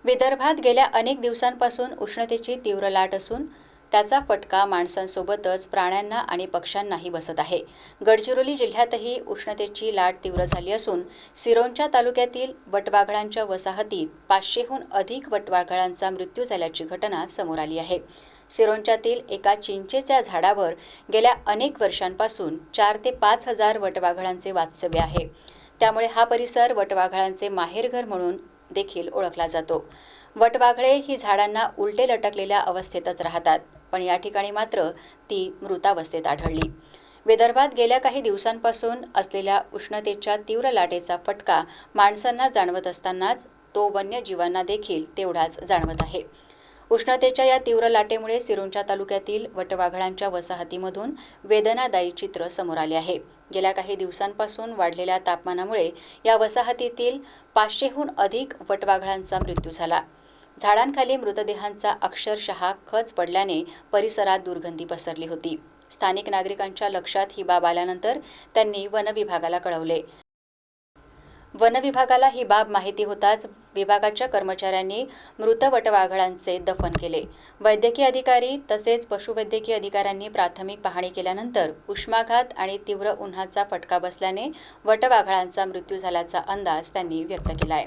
विदर्भात गेल्या अनेक दिवसांपासून उष्णतेची तीव्र लाट असून त्याचा फटका माणसांसोबतच प्राण्यांना आणि पक्ष्यांनाही बसत आहे। गडचिरोली जिल्ह्यातही उष्णतेची लाट तीव्र झाली असून सिरोंचा तालुक्यातील वटवाघळांच्या वसाहतीत 500हून अधिक वटवाघळांचा मृत्यू झाल्याची घटना समोर आली आहे। सिरोंचातील एका चिंचेच्या झाडावर गेल्या अनेक वर्षांपासून 4 ते 5 हजार वटवाघळांचे वास्तव्य आहे। त्यामुळे हा परिसर वटवाघळांचे माहेरघर म्हणून देखील ओळखला जातो। वटवाघळे ही झाडांना उलटे लटकलेल्या अवस्थेतच राहतात, पण या ठिकाणी मात्र ती मृतावस्थेत आढळली। विदर्भात गेल्या काही दिवसांपासून असलेल्या उष्णतेच्या तीव्र लाटेचा फटका माणसांना जाणवत असतानाच तो वन्यजीवांना देखील तेवढाच जाणवत आहे। उष्णतेच्या या तीव्र लाटेमुळे सिरोंचा तालुक्यातील वटवाघळांच्या वसाहतीमधून वेदनादायी चित्र समोर आले आहे। गेल्या काही दिवसांपासून वाढलेल्या तापमानामुळे या वसाहतीतील 500हून अधिक वटवाघळांचा मृत्यू झाला। झाडांखाली मृतदेहांचा अक्षरशः खच पडल्याने परिसरात दुर्गंधी पसरली होती। स्थानिक नागरिकांच्या लक्षात ही बाब आल्यानंतर त्यांनी वनविभागाला कळवले। वनविभागाला ही बाब माहिती होताच विभागाच्या कर्मचाऱ्यांनी मृत वटवाघळांचे दफन केले। वैद्यकीय अधिकारी तसेच पशुवैद्यकीय अधिकाऱ्यांनी प्राथमिक पाहणी केल्यानंतर उष्माघात आणि तीव्र उन्हाचा फटका बसल्याने वटवाघळांचा मृत्यू झाल्याचा अंदाज त्यांनी व्यक्त केला आहे।